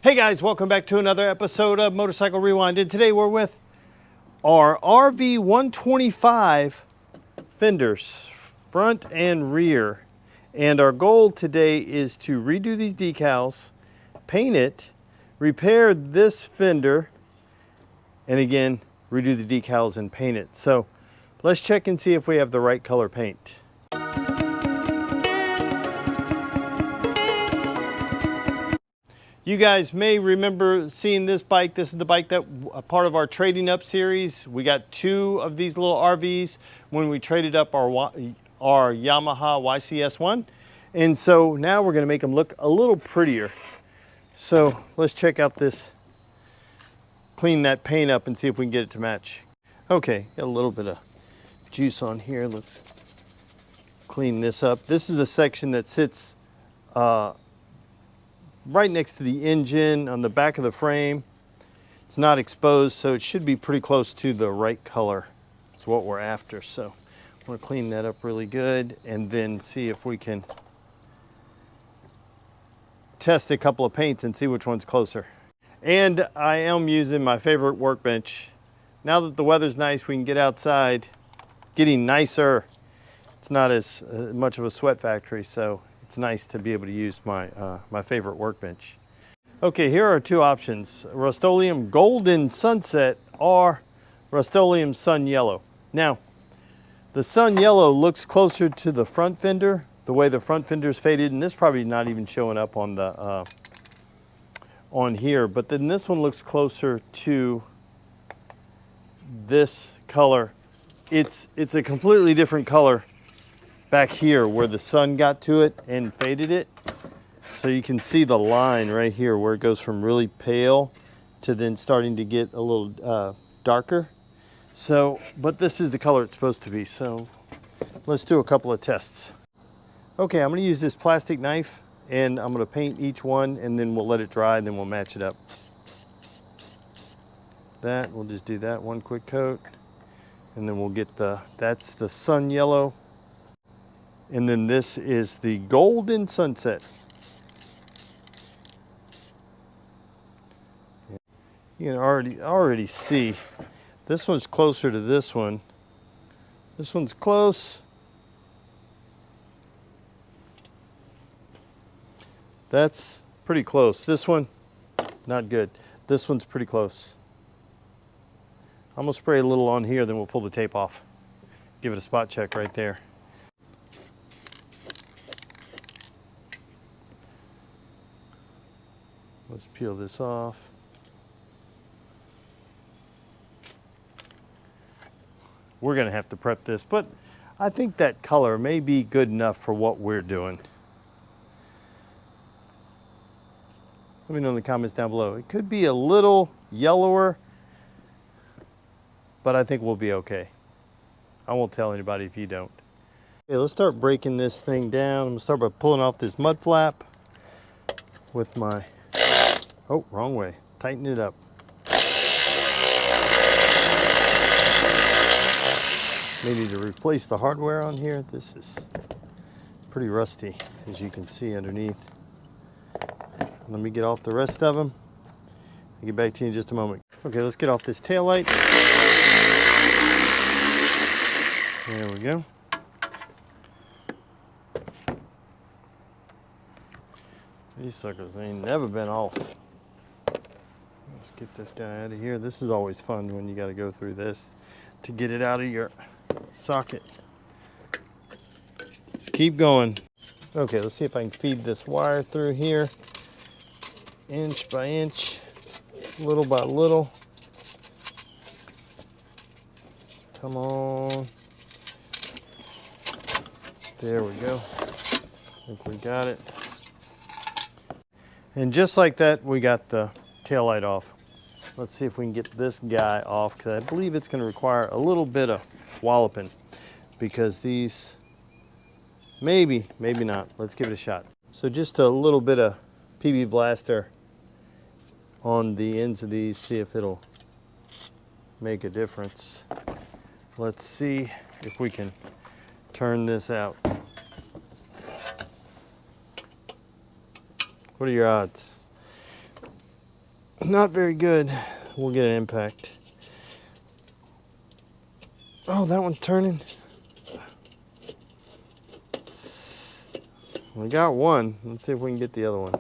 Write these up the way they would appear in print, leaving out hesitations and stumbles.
Hey guys, welcome back to another episode of Motorcycle Rewind. And today we're with our RV125 Fenders, front and rear. And our goal today is to redo these decals, paint it, repair this fender, and again, redo the decals and paint it. So let's check and see if we have the right color paint. You guys may remember seeing this bike. This is the bike that part of our trading up series. We got two of these little RVs when we traded up our Yamaha YCS1. And so now we're gonna make them look a little prettier. So let's check out this, clean that paint up and see if we can get it to match. Okay, got a little bit of juice on here. Let's clean this up. This is a section that sits right next to the engine on the back of the frame. It's not exposed, so it should be pretty close to the right color. It's what we're after. So I want to clean that up really good and then see if we can test a couple of paints and see which one's closer. And I am using my favorite workbench. Now that the weather's nice, we can get outside, getting nicer. It's not as much of a sweat factory, so it's nice to be able to use my my favorite workbench. Okay, here are two options: Rust-Oleum Golden Sunset or Rust-Oleum Sun Yellow. Now, the Sun Yellow looks closer to the front fender, the way the front fender is faded, and this probably not even showing up on the on here. But then this one looks closer to this color. It's a completely different color back here where the sun got to it and faded it. So you can see the line right here where it goes from really pale to then starting to get a little darker. So, but this is the color it's supposed to be. So let's do a couple of tests. Okay, I'm gonna use this plastic knife and I'm gonna paint each one and then we'll let it dry and then we'll match it up. We'll just do that one quick coat and then we'll get that's the Sun Yellow. And then this is the Golden Sunset. You can already see this one's closer to this one. This one's close. That's pretty close. This one, not good. This one's pretty close. I'm gonna spray a little on here, then we'll pull the tape off. Give it a spot check right there. Let's peel this off. We're gonna have to prep this, but I think that color may be good enough for what we're doing. Let me know in the comments down below. It could be a little yellower, but I think we'll be okay. I won't tell anybody if you don't. Okay, let's start breaking this thing down. I'm gonna start by pulling off this mud flap with my, oh, wrong way. Tighten it up. May need to replace the hardware on here. This is pretty rusty, as you can see underneath. Let me get off the rest of them. I'll get back to you in just a moment. Okay, let's get off this taillight. There we go. These suckers ain't never been off. Let's get this guy out of here. This is always fun when you got to go through this to get it out of your socket. Just keep going. Okay, let's see if I can feed this wire through here, inch by inch, little by little. Come on. There we go. I think we got it. And just like that, we got the taillight off. Let's see if we can get this guy off, because I believe it's going to require a little bit of walloping, because these, maybe not. Let's give it a shot. So just a little bit of PB Blaster on the ends of these, see if it'll make a difference. Let's see if we can turn this out. What are your odds? not very good. We'll get an impact. Oh, that one's turning. We got one. Let's see if we can get the other one.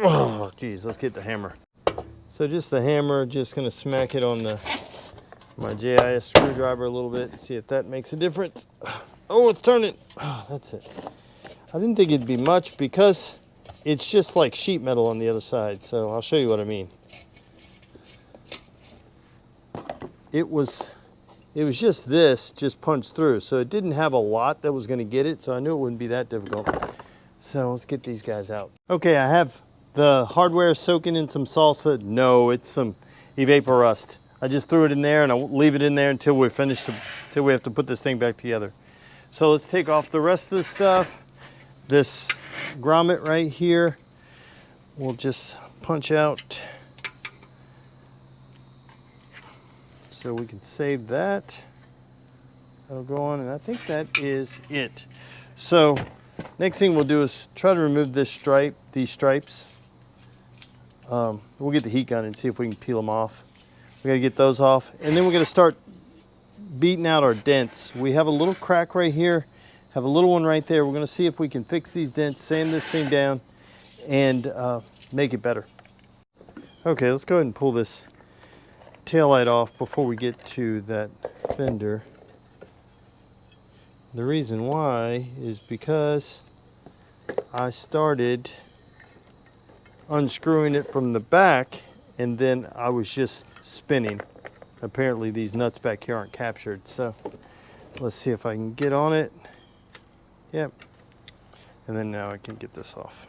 Oh, geez, let's get the hammer. So just the hammer, just gonna smack it on my JIS screwdriver a little bit, see if that makes a difference. Oh, it's turning. Oh, that's it. I didn't think it'd be much because it's just like sheet metal on the other side. So I'll show you what I mean. It was just this, just punched through. So it didn't have a lot that was gonna get it. So I knew it wouldn't be that difficult. So let's get these guys out. Okay, I have the hardware soaking in some salsa. No, it's some evapor rust. I just threw it in there and I'll leave it in there until we're finished, until we have to put this thing back together. So let's take off the rest of the stuff. This grommet right here, we'll just punch out so we can save that. That'll go on, and I think that is it. So next thing we'll do is try to remove this stripe, these stripes. We'll get the heat gun and see if we can peel them off. We gotta get those off, and then we're gonna start beating out our dents. We have a little crack right here, have a little one right there. We're gonna see if we can fix these dents, sand this thing down, and make it better. Okay, let's go ahead and pull this taillight off before we get to that fender. The reason why is because I started unscrewing it from the back and then I was just spinning. Apparently these nuts back here aren't captured. So let's see if I can get on it. Yep. And then now I can get this off.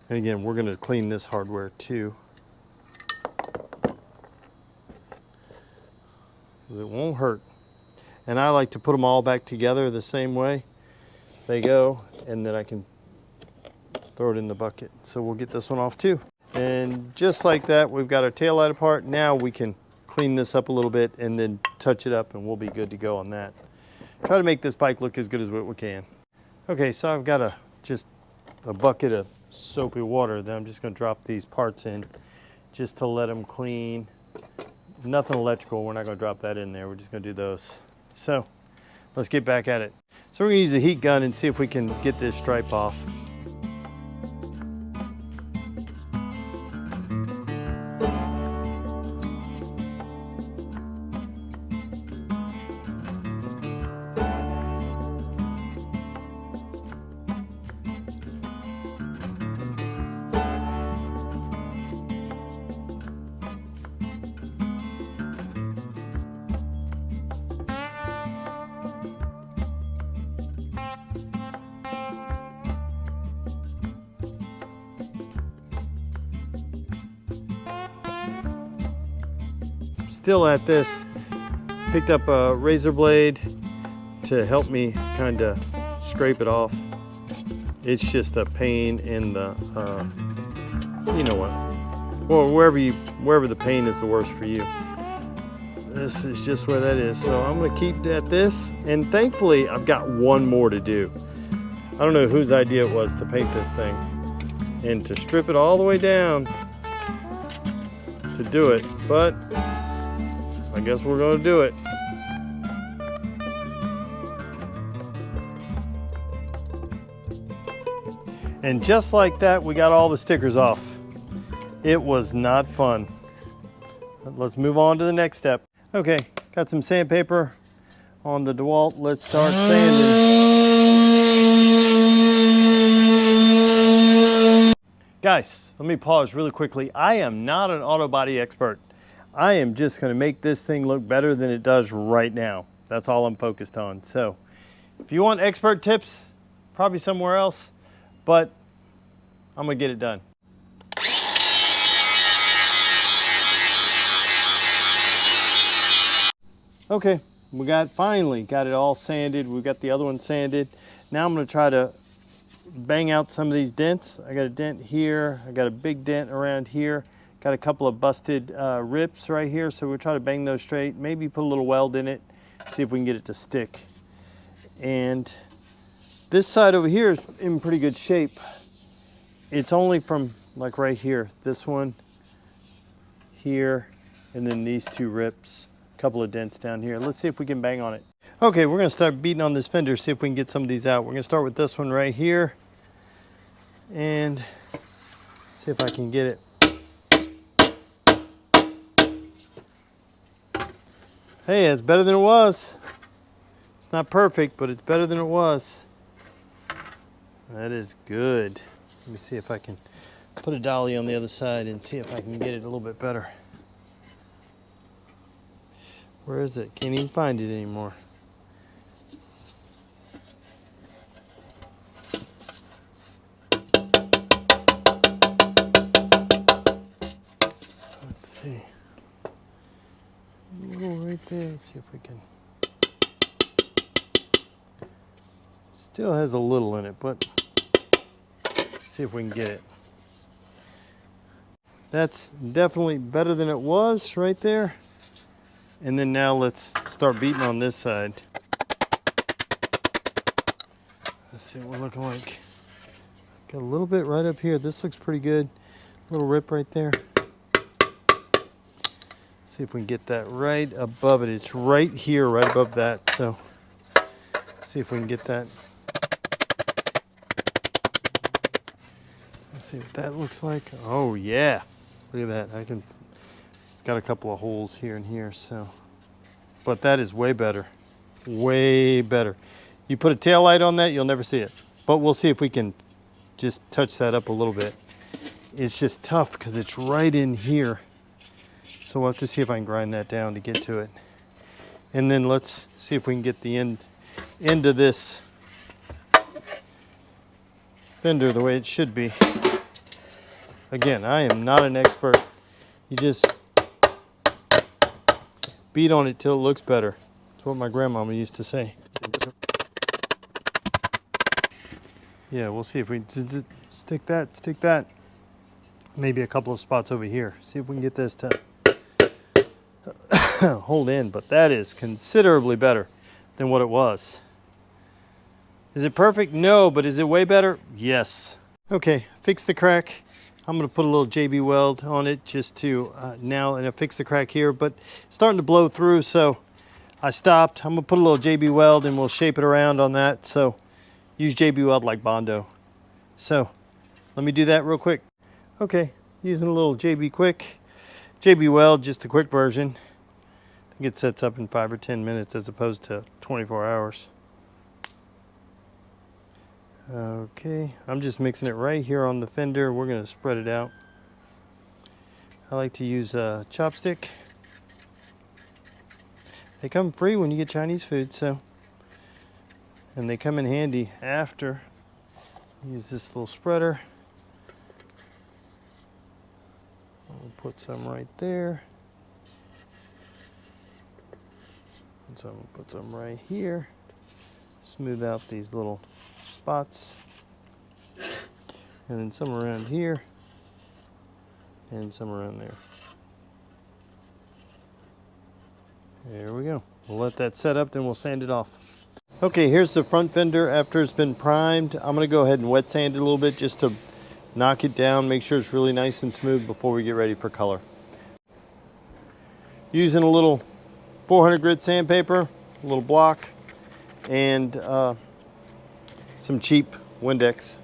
And again, we're going to clean this hardware too. It won't hurt. And I like to put them all back together the same way they go, and then I can throw it in the bucket. So we'll get this one off too. And just like that, we've got our taillight apart. Now we can clean this up a little bit and then touch it up and we'll be good to go on that. Try to make this bike look as good as what we can. Okay, so I've got just a bucket of soapy water that I'm just gonna drop these parts in just to let them clean. Nothing electrical, we're not gonna drop that in there. We're just gonna do those. So let's get back at it. So we're gonna use a heat gun and see if we can get this stripe off. Still at this, picked up a razor blade to help me kind of scrape it off. It's just a pain in the, you know what, well, wherever the pain is the worst for you. This is just where that is. So I'm gonna keep at this, and thankfully I've got one more to do. I don't know whose idea it was to paint this thing and to strip it all the way down to do it, but I guess we're gonna do it. And just like that, we got all the stickers off. It was not fun. Let's move on to the next step. Okay, got some sandpaper on the DeWalt. Let's start sanding. Guys, let me pause really quickly. I am not an auto body expert. I am just gonna make this thing look better than it does right now. That's all I'm focused on. So if you want expert tips, probably somewhere else, but I'm gonna get it done. Okay, we finally got it all sanded. We got the other one sanded. Now I'm gonna try to bang out some of these dents. I got a dent here. I got a big dent around here. Got a couple of busted rips right here, so we'll try to bang those straight. Maybe put a little weld in it, see if we can get it to stick. And this side over here is in pretty good shape. It's only from like right here, this one, here, and then these two rips, a couple of dents down here. Let's see if we can bang on it. Okay, we're gonna start beating on this fender, see if we can get some of these out. We're gonna start with this one right here and see if I can get it. Hey, it's better than it was. It's not perfect, but it's better than it was. That is good. Let me see if I can put a dolly on the other side and see if I can get it a little bit better. Where is it? Can't even find it anymore. Let's see. A little right there. Let's see if we can. Still has a little in it, but let's see if we can get it. That's definitely better than it was right there. And then now let's start beating on this side. Let's see what we're looking like. Got a little bit right up here. This looks pretty good. Little rip right there. See if we can get that right above it. It's right here, right above that. So see if we can get that. Let's see what that looks like. Oh yeah, look at that. It's got a couple of holes here and here, so. But that is way better, way better. You put a tail light on that, you'll never see it. But we'll see if we can just touch that up a little bit. It's just tough because it's right in here. So we'll have to see if I can grind that down to get to it. And then let's see if we can get the end of this fender the way it should be. Again, I am not an expert. You just beat on it till it looks better. That's what my grandmama used to say. Yeah, we'll see if we stick that. Maybe a couple of spots over here. See if we can get this to hold in, but that is considerably better than what it was. Is it perfect? No, but is it way better? Yes. Okay, fix the crack. I'm gonna put a little JB weld on it just to now, and I fix the crack here, but it's starting to blow through, so I stopped. I'm gonna put a little JB weld and we'll shape it around on that. So use JB weld like Bondo. So let me do that real quick. Okay, using a little JB weld, just a quick version. I think it sets up in 5 or 10 minutes as opposed to 24 hours. Okay, I'm just mixing it right here on the fender. We're going to spread it out. I like to use a chopstick. They come free when you get Chinese food, so. And they come in handy after. Use this little spreader. I'll put some right there. Put some right here. Smooth out these little spots. And then some around here. And some around there. There we go. We'll let that set up, then we'll sand it off. Okay, here's the front fender after it's been primed. I'm gonna go ahead and wet sand it a little bit just to knock it down, make sure it's really nice and smooth before we get ready for color. Using a little 400 grit sandpaper, a little block, and some cheap Windex.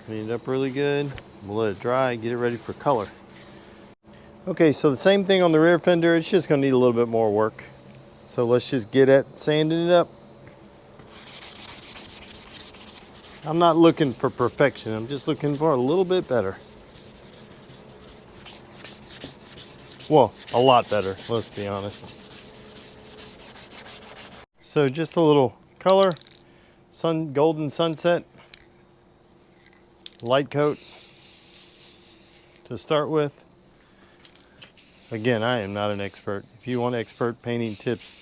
Clean it up really good. We'll let it dry, get it ready for color. Okay, so the same thing on the rear fender. It's just gonna need a little bit more work. So let's just get at sanding it up. I'm not looking for perfection. I'm just looking for a little bit better. Well, a lot better, let's be honest. So just a little color, golden sunset, light coat to start with. Again, I am not an expert. If you want expert painting tips,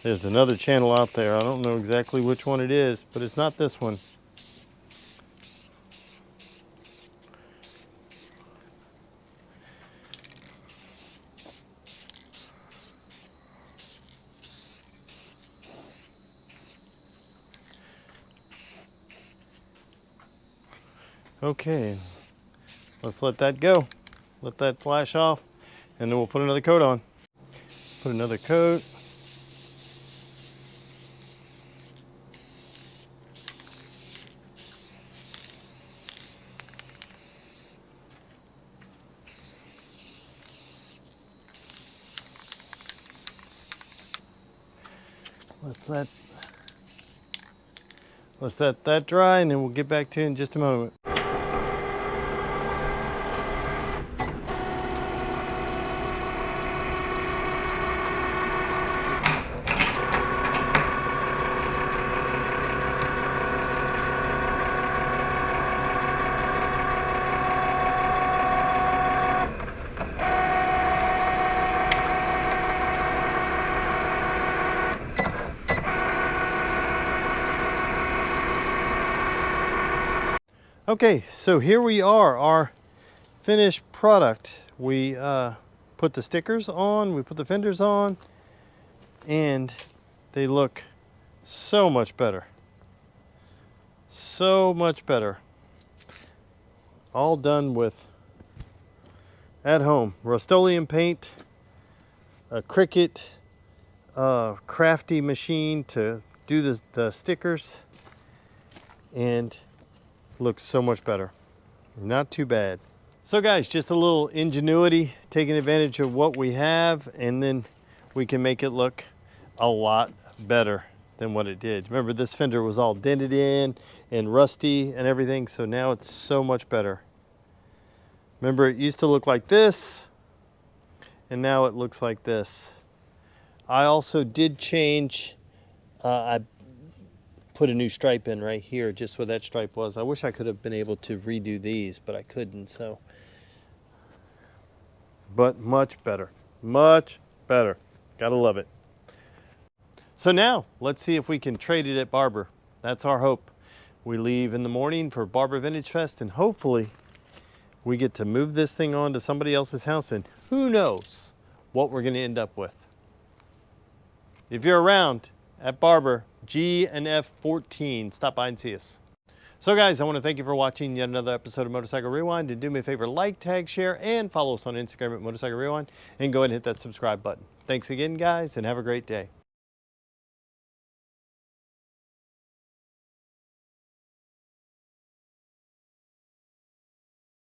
there's another channel out there. I don't know exactly which one it is, but it's not this one. Okay, let's let that go. Let that flash off, and then we'll put another coat on. Put another coat. Let's let that dry, and then we'll get back to it in just a moment. Okay, so here we are, our finished product. We put the stickers on, we put the fenders on, and they look so much better. So much better. All done with, at home, Rust-Oleum paint, a Cricut crafty machine to do the stickers, and looks so much better. Not too bad. So guys, just a little ingenuity, taking advantage of what we have, and then we can make it look a lot better than what it did. Remember, this fender was all dented in and rusty and everything, so now it's so much better. Remember, it used to look like this, and now it looks like this. I also did change, I put a new stripe in right here, just where that stripe was. I wish I could have been able to redo these, but I couldn't, so. But much better, much better. Gotta love it. So now, let's see if we can trade it at Barber. That's our hope. We leave in the morning for Barber Vintage Fest, and hopefully we get to move this thing on to somebody else's house, and who knows what we're gonna end up with. If you're around at Barber, G and F 14, stop by and see us. So guys, I want to thank you for watching yet another episode of Motorcycle Rewind, and do me a favor, like, tag, share, and follow us on Instagram at Motorcycle Rewind, and go ahead and hit that subscribe button. Thanks again, guys, and have a great day.